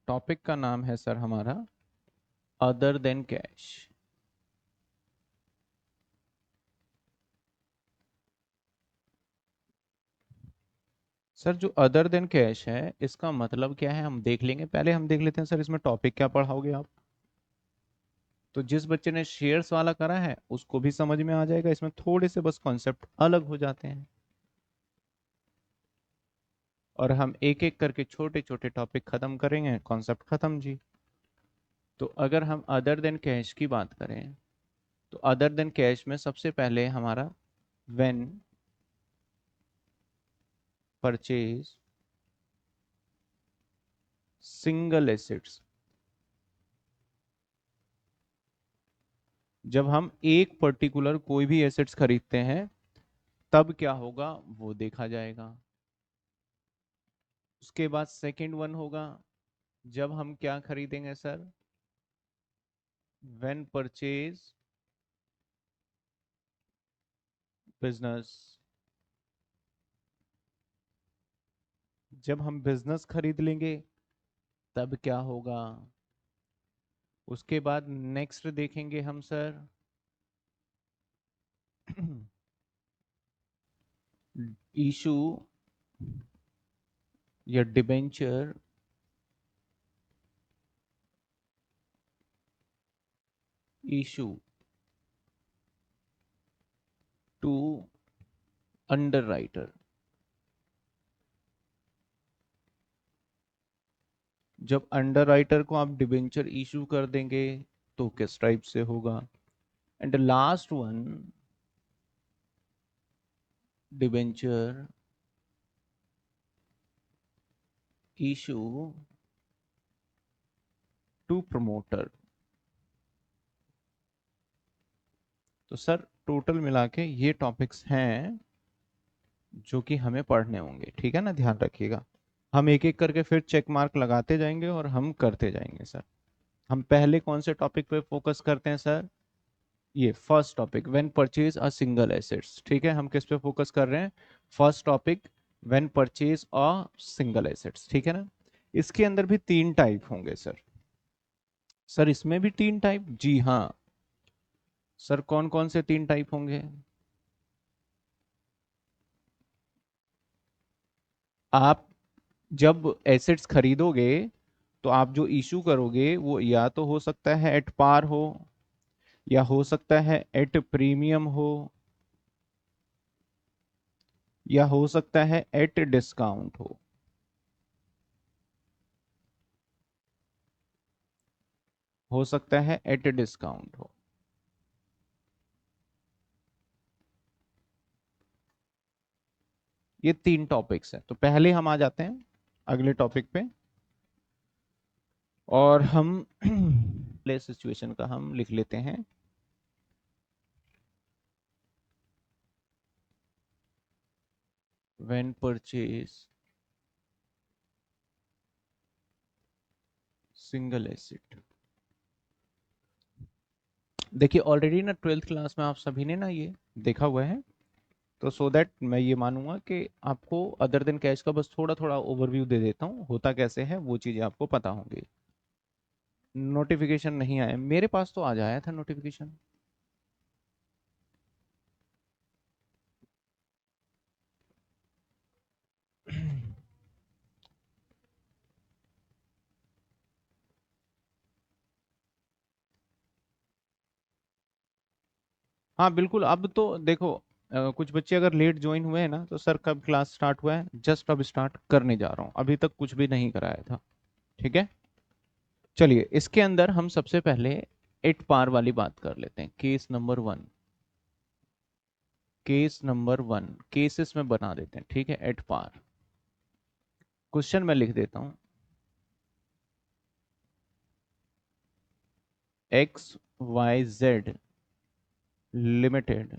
Topic का नाम है सर हमारा अदर देन कैश। सर जो अदर देन कैश है इसका मतलब क्या है हम देख लेंगे। पहले हम देख लेते हैं सर इसमें टॉपिक क्या पढ़ाओगे आप। तो जिस बच्चे ने शेयर्स वाला करा है उसको भी समझ में आ जाएगा, इसमें थोड़े से बस कॉन्सेप्ट अलग हो जाते हैं और हम एक एक करके छोटे छोटे टॉपिक खत्म करेंगे, कॉन्सेप्ट खत्म जी। तो अगर हम अदर देन कैश की बात करें तो अदर देन कैश में सबसे पहले हमारा व्हेन परचेज सिंगल एसेट्स, जब हम एक पर्टिकुलर कोई भी एसेट्स खरीदते हैं तब क्या होगा वो देखा जाएगा। उसके बाद सेकंड वन होगा जब हम क्या खरीदेंगे सर, व्हेन परचेज बिजनेस, जब हम बिजनेस खरीद लेंगे तब क्या होगा। उसके बाद नेक्स्ट देखेंगे हम सर इशू या डिबेंचर इशू टू अंडरराइटर। जब अंडरराइटर को आप डिबेंचर इशू कर देंगे तो किस टाइप से होगा। And last one debenture issue to promoter. तो सर टोटल मिला के ये टॉपिक्स हैं जो कि हमें पढ़ने होंगे, ठीक है ना, ध्यान रखिएगा। हम एक एक करके फिर चेक मार्क लगाते जाएंगे और हम करते जाएंगे सर। हम पहले कौन से टॉपिक पे फोकस करते हैं सर, ये first topic when purchase a single assets. ठीक है, हम किस पे फोकस कर रहे हैं, first topic when purchase a single assets, ठीक है ना। इसके अंदर भी तीन टाइप होंगे सर। सर इसमें भी तीन टाइप, जी हाँ। सर कौन कौन से तीन टाइप होंगे। आप जब एसेट्स खरीदोगे तो आप जो इशू करोगे वो या तो हो सकता है एट पार हो, या हो सकता है एट प्रीमियम या हो सकता है एट डिस्काउंट हो सकता है एट डिस्काउंट हो। ये तीन टॉपिक्स हैं। तो पहले हम आ जाते हैं अगले टॉपिक पे और हम पहले सिचुएशन का हम लिख लेते हैं। When purchase single acid. देखिए ऑलरेडी ना ट्वेल्थ क्लास में आप सभी ने ना ये देखा हुआ है, तो सो दैट मैं ये मानूंगा कि आपको अदर देन कैश का बस थोड़ा थोड़ा ओवरव्यू दे देता हूँ, होता कैसे है वो चीज़ें आपको पता होंगी। नोटिफिकेशन नहीं आया मेरे पास, तो आज आया था नोटिफिकेशन। हाँ बिल्कुल, अब तो देखो कुछ बच्चे अगर लेट ज्वाइन हुए हैं ना, तो सर कब क्लास स्टार्ट हुआ है, जस्ट अब स्टार्ट करने जा रहा हूँ, अभी तक कुछ भी नहीं कराया था। ठीक है, चलिए इसके अंदर हम सबसे पहले एट पार वाली बात कर लेते हैं। Case number one, case number one cases में बना देते हैं, ठीक है, एट पार। क्वेश्चन में लिख देता हूँ, X Y Z limited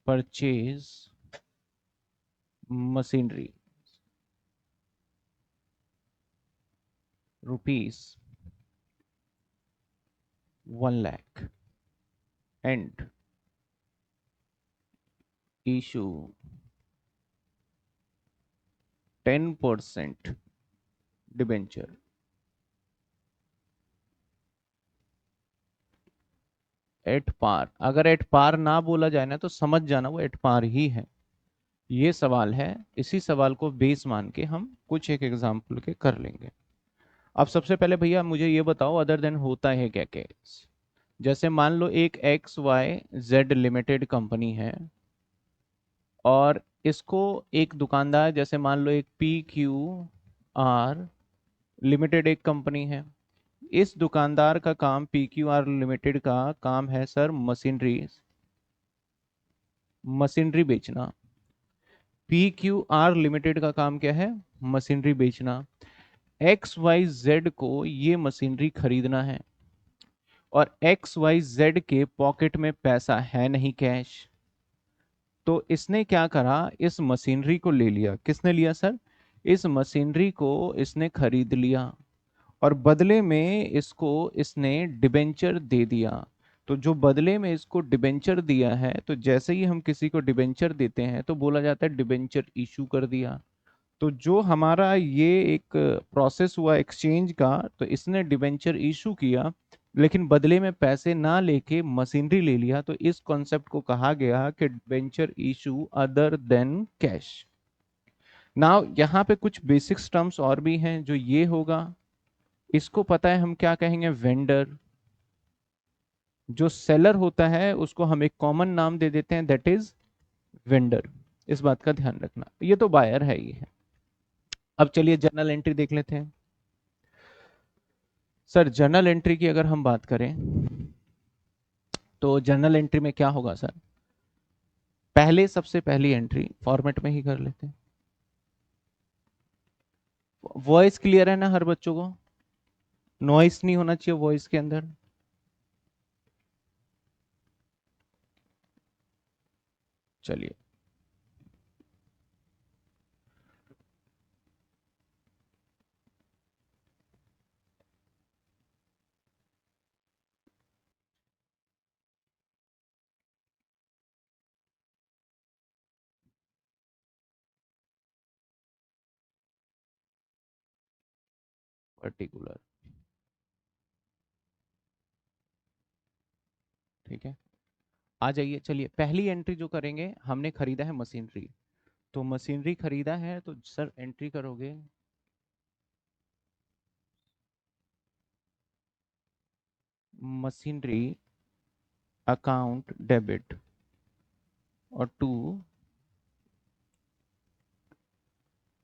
purchase machinery rupees 1 lakh and issue 10% debenture. At par, अगर एट पार ना बोला जाए ना तो समझ जाना वो एट पार ही है। ये सवाल है, इसी सवाल को बेस मान के हम कुछ एक एग्जाम्पल के कर लेंगे। अब सबसे पहले भैया मुझे ये बताओ अदर देन होता है क्या क्या। जैसे मान लो एक X Y Z limited company है, और इसको एक दुकानदार, जैसे मान लो एक पी क्यू आर लिमिटेड एक कंपनी है। इस दुकानदार का काम, पी क्यू आर लिमिटेड का काम है सर मशीनरी, मशीनरी बेचना। पी क्यू आर लिमिटेड का काम क्या है? मशीनरी बेचना। एक्स वाई जेड को ये मशीनरी खरीदना है, और एक्स वाई जेड के पॉकेट में पैसा है नहीं, कैश। तो इसने क्या करा, इस मशीनरी को ले लिया। किसने लिया सर? इस मशीनरी को इसने खरीद लिया, और बदले में इसको इसने डिबेंचर दे दिया। तो जो बदले में इसको डिबेंचर दिया है, तो जैसे ही हम किसी को डिबेंचर देते हैं तो बोला जाता है डिबेंचर इशू कर दिया। तो जो हमारा ये एक प्रोसेस हुआ एक्सचेंज का, तो इसने डिबेंचर इशू किया, लेकिन बदले में पैसे ना लेके मशीनरी ले लिया। तो इस कॉन्सेप्ट को कहा गया कि debenture issue other than cash. Now यहाँ पे कुछ बेसिक्स टर्म्स और भी हैं जो ये होगा, इसको पता है हम क्या कहेंगे? वेंडर। जो सेलर होता है उसको हम एक कॉमन नाम दे देते हैं, दैट इज वेंडर। इस बात का ध्यान रखना, ये तो बायर है ही है। अब चलिए जर्नल एंट्री देख लेते हैं। सर जर्नल एंट्री की अगर हम बात करें तो जर्नल एंट्री में क्या होगा सर? पहले सबसे पहली एंट्री फॉर्मेट में ही कर लेते हैं। वॉइस क्लियर है ना हर बच्चों को? नॉइस नहीं होना चाहिए वॉइस के अंदर। चलिए, पर्टिकुलर, ठीक है। आ जाइए, चलिए पहली एंट्री जो करेंगे, हमने खरीदा है मशीनरी। तो मशीनरी खरीदा है तो सर एंट्री करोगे मशीनरी अकाउंट डेबिट और टू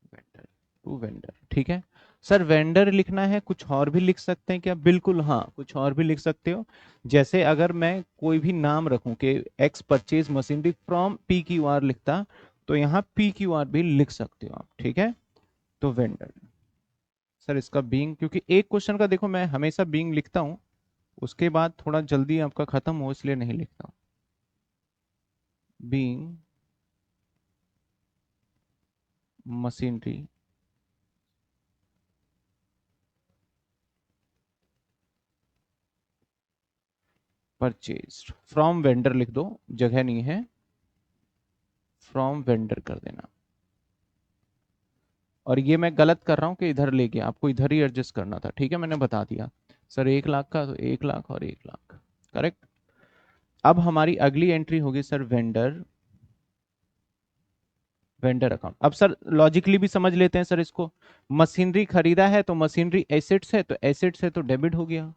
वेंडर, टू वेंडर, ठीक है। सर वेंडर लिखना है, कुछ और भी लिख सकते हैं क्या? बिल्कुल हाँ, कुछ और भी लिख सकते हो। जैसे अगर मैं कोई भी नाम रखूं कि x purchase machinery from P Q are लिखता, तो यहाँ पी क्यू आर भी लिख सकते हो आप, ठीक है। तो वेंडर। सर इसका बीइंग, क्योंकि एक क्वेश्चन का देखो मैं हमेशा बीइंग लिखता हूँ, उसके बाद थोड़ा जल्दी आपका खत्म हो इसलिए नहीं लिखता हूँ। Being machinery purchase from vendor लिख दो, जगह नहीं है, फ्रॉम वेंडर कर देना। और ये मैं गलत कर रहा हूँ कि इधर लेके, आपको इधर ही एडजस्ट करना था, ठीक है, मैंने बता दिया। सर 1 लाख का, तो 1 लाख और 1 लाख, करेक्ट। अब हमारी अगली एंट्री होगी सर वेंडर, वेंडर अकाउंट। अब सर लॉजिकली भी समझ लेते हैं सर इसको। मशीनरी खरीदा है तो मशीनरी एसेट्स है, तो एसेट्स है तो डेबिट हो गया।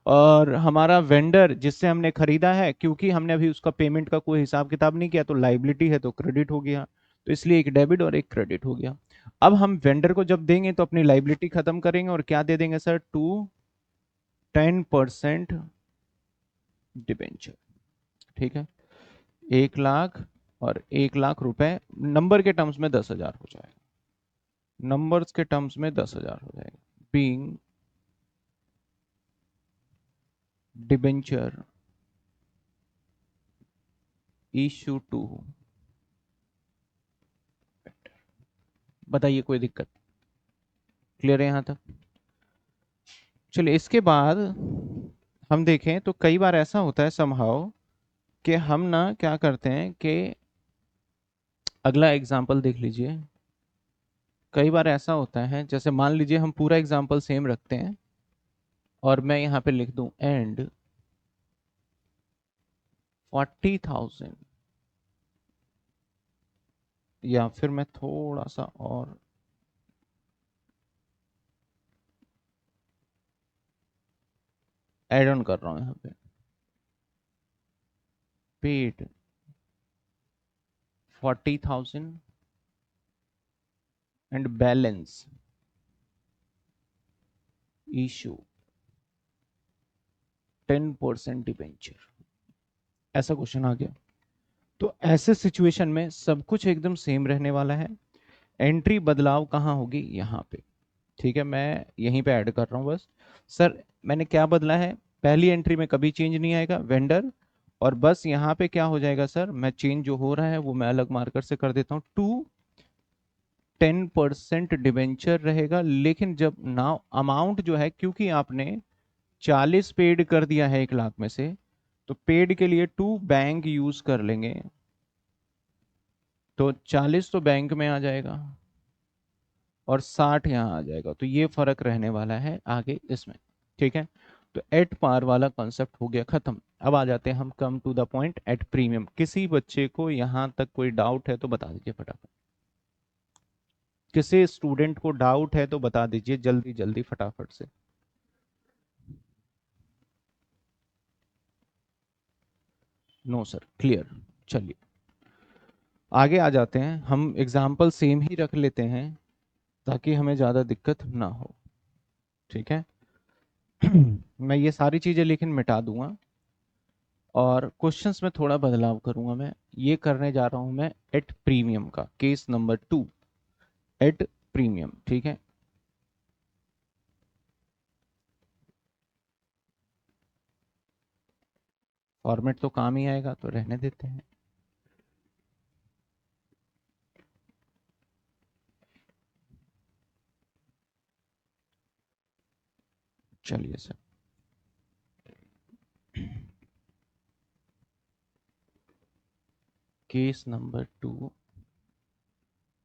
और हमारा वेंडर जिससे हमने खरीदा है, क्योंकि हमने अभी उसका पेमेंट का कोई हिसाब किताब नहीं किया, तो लाइबिलिटी है तो क्रेडिट हो गया। तो इसलिए एक डेबिट और एक क्रेडिट हो गया। अब हम वेंडर को जब देंगे तो अपनी लाइबिलिटी खत्म करेंगे, और क्या दे देंगे सर? टू 10% डिबेंचर, ठीक है। 1 लाख और 1 लाख रुपए, नंबर के टर्म्स में 10,000 हो जाएगा, नंबर्स के टर्म्स में 10,000 हो जाएगा। बीइंग डिबेंचर इशू टू, बताइए कोई दिक्कत? क्लियर है यहाँ तक? चलिए इसके बाद हम देखें तो कई बार ऐसा होता है समहाउ कि हम ना क्या करते हैं कि, अगला एग्जाम्पल देख लीजिए। कई बार ऐसा होता है, जैसे मान लीजिए हम पूरा एग्जाम्पल सेम रखते हैं और मैं यहाँ पे लिख दूं एंड 40,000, या फिर मैं थोड़ा सा और एड ऑन कर रहा हूं यहाँ पे, paid 40,000 and balance issue 10% debenture, ऐसा क्वेश्चन आ गया। तो ऐसे सिचुएशन में सब कुछ एकदम सेम रहने वाला है, एंट्री बदलाव कहाँ होगी, यहाँ पे। ठीक है, मैं यहीं पे ऐड कर रहा हूँ बस। सर मैंने क्या बदला है, पहली एंट्री में कभी चेंज नहीं आएगा वेंडर, और बस यहाँ पे क्या हो जाएगा सर, मैं चेंज जो हो रहा है वो मैं अलग मार्कर से कर देता हूँ, टू 10% डिबेंचर रहेगा। लेकिन जब नाउ अमाउंट जो है, क्योंकि आपने 40 पेड कर दिया है 1 लाख में से, तो पेड के लिए टू बैंक यूज कर लेंगे, तो 40 तो बैंक में आ जाएगा और 60 यहाँ आ जाएगा, तो ये फर्क रहने वाला है आगे इसमें। ठीक है, तो एट पार वाला कॉन्सेप्ट हो गया खत्म। अब आ जाते हैं हम come to the point at premium. किसी बच्चे को यहाँ तक कोई डाउट है तो बता दीजिए फटाफट, किसी स्टूडेंट को डाउट है तो बता दीजिए जल्दी जल्दी फटाफट से। No sir, clear. चलिए आगे आ जाते हैं, हम एग्जाम्पल सेम ही रख लेते हैं ताकि हमें ज़्यादा दिक्कत ना हो। ठीक है मैं ये सारी चीज़ें लेकिन मिटा दूंगा और क्वेश्चंस में थोड़ा बदलाव करूंगा। मैं ये करने जा रहा हूं, मैं एट प्रीमियम का केस नंबर 2, एट प्रीमियम। ठीक है, फॉर्मेट तो काम ही आएगा तो रहने देते हैं। चलिए सर, केस नंबर 2।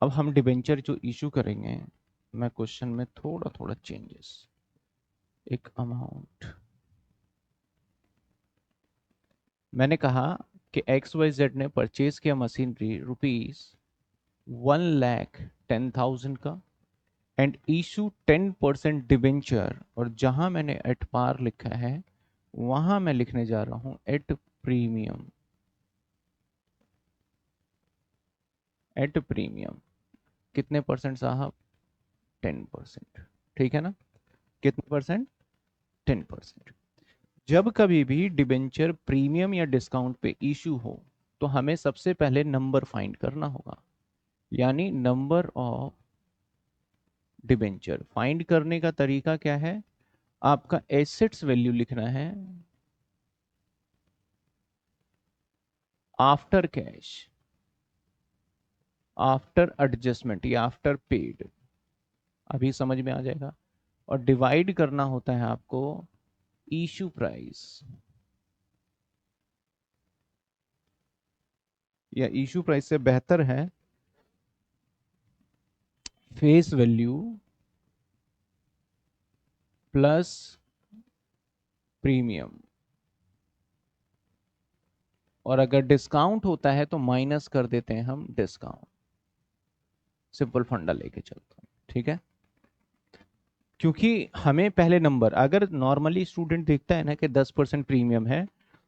अब हम डिबेंचर जो इशू करेंगे, मैं क्वेश्चन में थोड़ा थोड़ा चेंजेस, एक अमाउंट मैंने कहा कि XYZ ने परचेज किया मशीनरी रुपीज 1,10,000 का एंड इशू 10% डिबेंचर, और जहां मैंने एट पार लिखा है वहां मैं लिखने जा रहा हूं एट प्रीमियम। एट प्रीमियम कितने परसेंट साहब, 10%। ठीक है ना, कितने परसेंट, 10%। जब कभी भी डिबेंचर प्रीमियम या डिस्काउंट पे इशू हो तो हमें सबसे पहले नंबर फाइंड करना होगा, यानी नंबर ऑफ डिबेंचर। फाइंड करने का तरीका क्या है, आपका एसेट्स वैल्यू लिखना है आफ्टर कैश, आफ्टर एडजस्टमेंट या आफ्टर पेड, अभी समझ में आ जाएगा। और डिवाइड करना होता है आपको इशू प्राइस, या इशू प्राइस से बेहतर है फेस वैल्यू प्लस प्रीमियम, और अगर डिस्काउंट होता है तो माइनस कर देते हैं हम डिस्काउंट। सिंपल फंडा लेके चलता हूं, ठीक है। क्योंकि हमें पहले नंबर, अगर नॉर्मली स्टूडेंट देखता है ना कि 10% प्रीमियम है,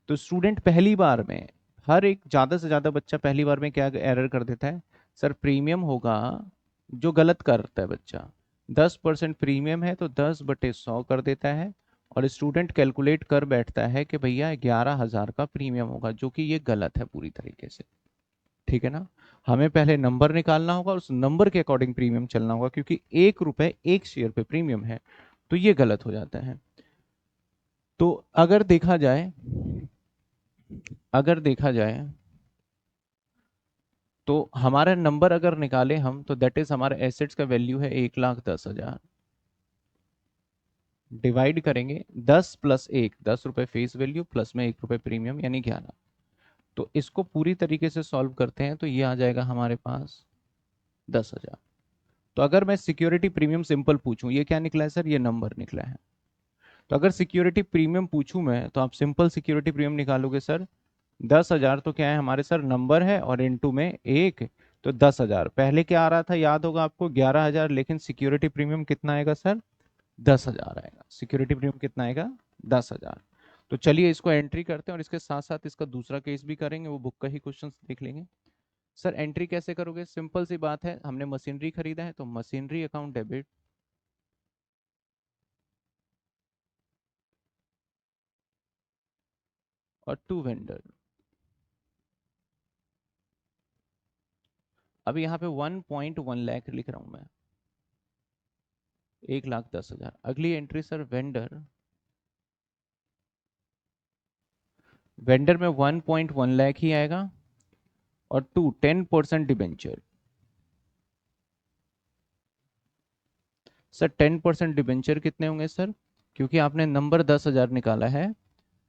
तो स्टूडेंट पहली बार में, हर एक ज़्यादा से ज़्यादा बच्चा पहली बार में क्या एरर कर देता है, सर प्रीमियम होगा, जो गलत करता है बच्चा, 10% प्रीमियम है तो 10/100 कर देता है, और स्टूडेंट कैलकुलेट कर बैठता है कि भैया 11,000 का प्रीमियम होगा, जो कि ये गलत है पूरी तरीके से। ठीक है ना, हमें पहले नंबर निकालना होगा, उस नंबर के अकॉर्डिंग प्रीमियम चलना होगा, क्योंकि 1 रुपए 1 शेयर पे प्रीमियम है, तो ये गलत हो जाता है। तो अगर देखा जाए, अगर देखा जाए तो हमारा नंबर अगर निकाले हम, तो दैट इज हमारे एसेट्स का वैल्यू है 1,10,000। डिवाइड करेंगे 10 + 1, 10 रुपए फेस वैल्यू प्लस में 1 रुपए प्रीमियम, यानी 11। तो इसको पूरी तरीके से सॉल्व करते हैं तो ये आ जाएगा हमारे पास 10,000। तो अगर मैं सिक्योरिटी प्रीमियम सिंपल पूछूं, ये क्या निकला है सर, ये नंबर निकला है। तो अगर सिक्योरिटी प्रीमियम पूछूं मैं, तो आप सिंपल सिक्योरिटी प्रीमियम निकालोगे सर। 10,000 तो क्या है हमारे सर, नंबर है, और इनटू में एक, तो 10,000। पहले क्या आ रहा था याद होगा आपको, 11,000, लेकिन सिक्योरिटी प्रीमियम कितना आएगा सर, 10,000 आएगा। सिक्योरिटी प्रीमियम कितना आएगा, 10,000। तो चलिए इसको एंट्री करते हैं, और इसके साथ साथ इसका दूसरा केस भी करेंगे, वो बुक का ही क्वेश्चन देख लेंगे। सर एंट्री कैसे करोगे, सिंपल सी बात है, हमने मशीनरी खरीदा है तो मशीनरी अकाउंट डेबिट, और टू वेंडर। अब यहाँ पे 1.1 लाख लिख रहा हूं मैं, 1,10,000। अगली एंट्री सर वेंडर, वेंडर में 1.1 लाख ही आएगा, और 10% डिबेंचर। सर 10% डिबेंचर कितने होंगे सर, क्योंकि आपने नंबर 10,000 निकाला है,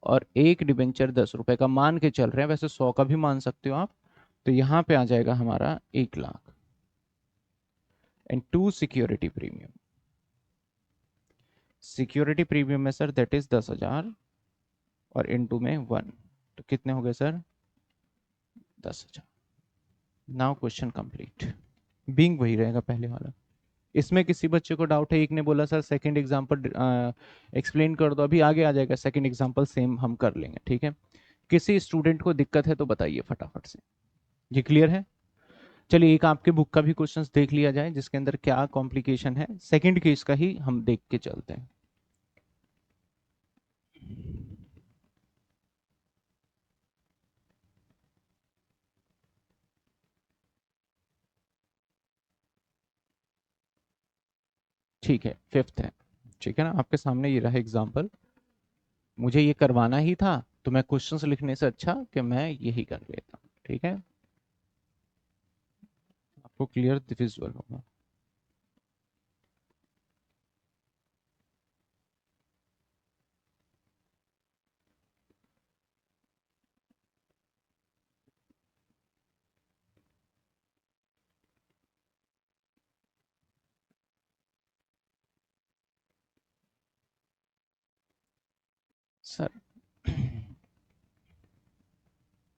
और एक डिबेंचर 10 रुपए का मान के चल रहे हैं, वैसे 100 का भी मान सकते हो आप। तो यहाँ पे आ जाएगा हमारा 1 lakh, and to security premium. Security premium है सर दैट इज 10,000, और इनटू में 1, तो कितने हो गए sir, 10,000। Now question complete, being वही रहेगा पहले वाला। इसमें किसी बच्चे को डाउट है, एक ने बोला सर सेकंड एग्जांपल एक्सप्लेन कर दो, अभी आगे आ जाएगा सेकंड एग्जांपल, सेम हम कर लेंगे, ठीक है। किसी स्टूडेंट को दिक्कत है तो बताइए फटाफट से, ये क्लियर है। चलिए एक आपके बुक का भी क्वेश्चंस देख लिया जाए, जिसके अंदर क्या कॉम्प्लिकेशन है, सेकंड केस का ही हम देख के चलते हैं। ठीक है, फिफ्थ है, ठीक है ना, आपके सामने ये रहा एग्जाम्पल। मुझे ये करवाना ही था, तो मैं क्वेश्चंस लिखने से अच्छा कि मैं यही कर लेता हूँ, ठीक है, आपको क्लियर विजुअल होगा। सर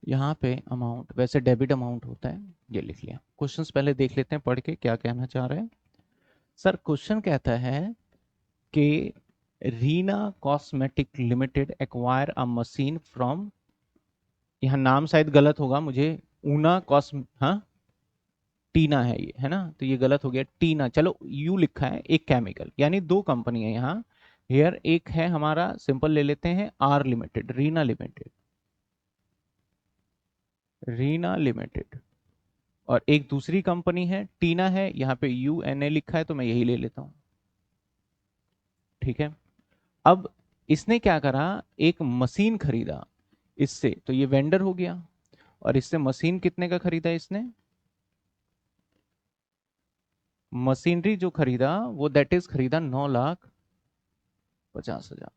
यहाँ पे अमाउंट वैसे डेबिट अमाउंट होता है, ये लिख लिया। क्वेश्चंस पहले देख लेते हैं पढ़ के क्या कहना चाह रहे हैं। सर क्वेश्चन कहता है कि Reena cosmetic limited acquire a machine from, यहाँ नाम शायद गलत होगा मुझे, ऊना कॉस्म, हाँ टीना है ये, है ना, तो ये गलत हो गया, टीना, चलो यू लिखा है, एक केमिकल, यानी दो कंपनी है यहाँ। हेयर एक है हमारा, सिंपल ले लेते हैं, R limited, Reena limited, Reena limited, और एक दूसरी कंपनी है टीना है, यहाँ पे यू एन ए लिखा है, तो मैं यही ले लेता हूँ, ठीक है। अब इसने क्या करा, एक मशीन खरीदा इससे, तो ये वेंडर हो गया, और इससे मशीन कितने का खरीदा इसने, मशीनरी जो खरीदा वो दैट इज खरीदा 9,50,000।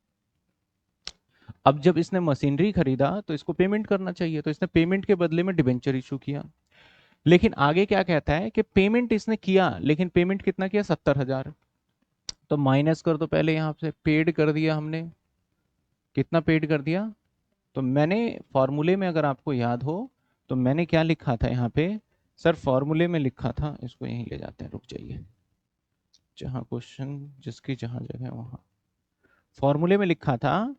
अब जब इसने मशीनरी खरीदा तो इसको पेमेंट करना चाहिए, तो इसने पेमेंट के बदले में डिबेंचर इशू किया। लेकिन आगे क्या कहता है कि पेमेंट इसने किया, लेकिन पेमेंट कितना किया, 70,000। तो माइनस कर दो पहले, यहाँ से पेड कर दिया हमने, कितना पेड कर दिया, तो मैंने फॉर्मूले में अगर आपको याद हो, तो मैंने क्या लिखा था यहाँ पे, सर फॉर्मूले में लिखा था, इसको यहीं ले जाते हैं, रुक जाइए, जहाँ क्वेश्चन जिसकी जहाँ जगह वहां, फॉर्मूले में लिखा था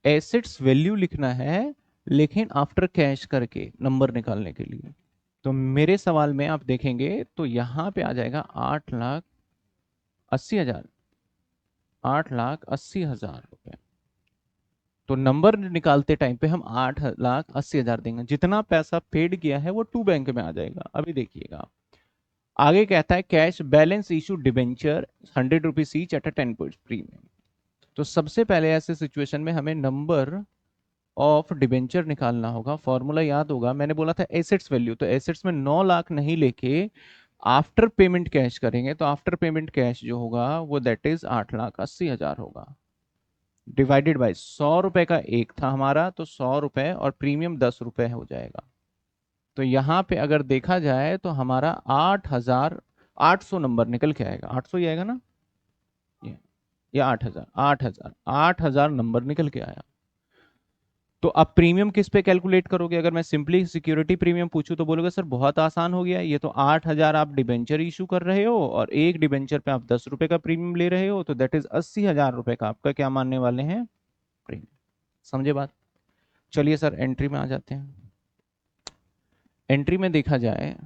एसेट्स वैल्यू लिखना है, लेकिन आफ्टर कैश करके नंबर निकालने के लिए। तो मेरे सवाल में आप देखेंगे तो यहाँ पे आ जाएगा 8,80,000, 8,80,000 रुपए। तो नंबर निकालते टाइम पे हम 8,80,000 देंगे, जितना पैसा पेड किया है वो टू बैंक में आ जाएगा। अभी देखिएगा आप, आगे कहता है cash balance issue debenture 100 rupees each at a 10% premium. तो सबसे पहले ऐसे सिचुएशन में हमें नंबर ऑफ डिबेंचर निकालना होगा। फॉर्मूला याद होगा, मैंने बोला था एसेट्स वैल्यू, तो एसेट्स में 9 लाख नहीं लेके आफ्टर पेमेंट कैश करेंगे, तो आफ्टर पेमेंट कैश जो होगा वो दैट इज 8,80,000 होगा, डिवाइडेड बाय 100 रुपए का एक था हमारा, तो 100 रुपए और प्रीमियम 10 रुपए हो जाएगा। तो यहाँ पे अगर देखा जाए तो हमारा 8,000, 800 नंबर निकल के आएगा, 800 ही आएगा ना, ये या 8000, 8000, 8000 नंबर निकल के आया। तो अब प्रीमियम किस पे कैलकुलेट करोगे? अगर मैं सिंपली सिक्योरिटी प्रीमियम पूछूं तो बोलोगे सर बहुत आसान हो गया, ये तो 8000 आप डिबेंचर इशू कर रहे हो और एक डिबेंचर पे आप 10 रुपए का प्रीमियम ले रहे हो, तो दैट इज 80,000 रुपए का आपका क्या मानने वाले हैं? प्रीमियम। समझे बात? चलिए सर एंट्री में आ जाते हैं। एंट्री में देखा जाए,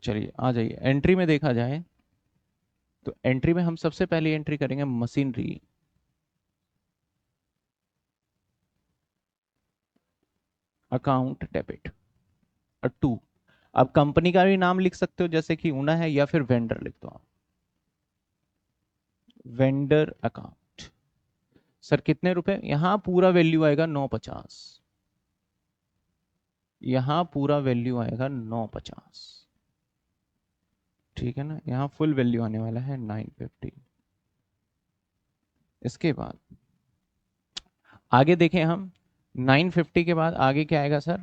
चलिए आ जाइए, एंट्री में देखा जाए तो एंट्री में हम सबसे पहले एंट्री करेंगे मशीनरी। अकाउंट डेबिट और टू। अब कंपनी का भी नाम लिख सकते हो जैसे कि ऊना है, या फिर वेंडर लिख दो आप, वेंडर अकाउंट। सर कितने रुपए? यहां पूरा वैल्यू आएगा 950, यहां पूरा वैल्यू आएगा 950, ठीक है ना, यहाँ फुल वैल्यू आने वाला है 950। इसके बाद आगे देखें हम, 950 के बाद आगे क्या आएगा सर?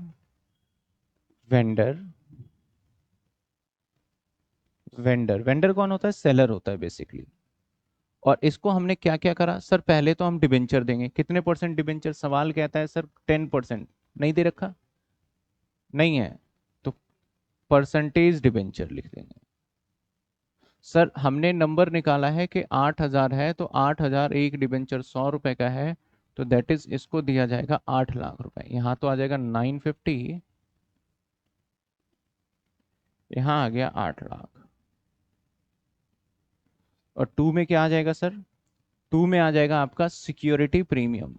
वेंडर। वेंडर, वेंडर कौन होता है? सेलर होता है बेसिकली। और इसको हमने क्या क्या करा सर? पहले तो हम डिबेंचर देंगे, कितने परसेंट डिबेंचर? सवाल कहता है सर 10%, नहीं दे रखा, नहीं है, तो परसेंटेज डिबेंचर लिख देंगे। सर हमने नंबर निकाला है कि 8000 है, तो 8000 एक डिबेंचर 100 रुपए का है, तो दैट इज इसको दिया जाएगा 8 लाख रुपए। यहां तो आ जाएगा 950, यहां आ गया 8 लाख। और टू में क्या आ जाएगा सर? टू में आ जाएगा आपका सिक्योरिटी प्रीमियम।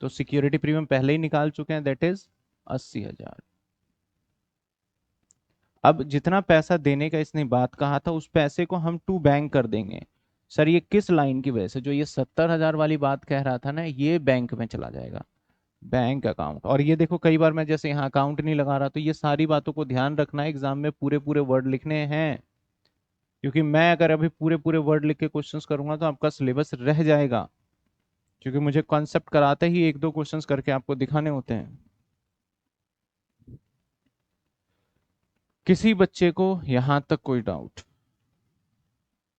तो सिक्योरिटी प्रीमियम पहले ही निकाल चुके हैं, दैट इज 80,000। अब जितना पैसा देने का इसने बात कहा था, उस पैसे को हम टू बैंक कर देंगे। सर ये किस लाइन की वजह से? जो ये 70,000 वाली बात कह रहा था ना, ये बैंक में चला जाएगा, बैंक अकाउंट। और ये देखो कई बार मैं जैसे यहाँ अकाउंट नहीं लगा रहा, तो ये सारी बातों को ध्यान रखना है, एग्जाम में पूरे पूरे वर्ड लिखने हैं, क्योंकि मैं अगर अभी पूरे पूरे वर्ड लिख के क्वेश्चंस करूंगा तो आपका सिलेबस रह जाएगा, क्योंकि मुझे कॉन्सेप्ट कराते ही एक दो क्वेश्चंस करके आपको दिखाने होते हैं। किसी बच्चे को यहां तक कोई डाउट?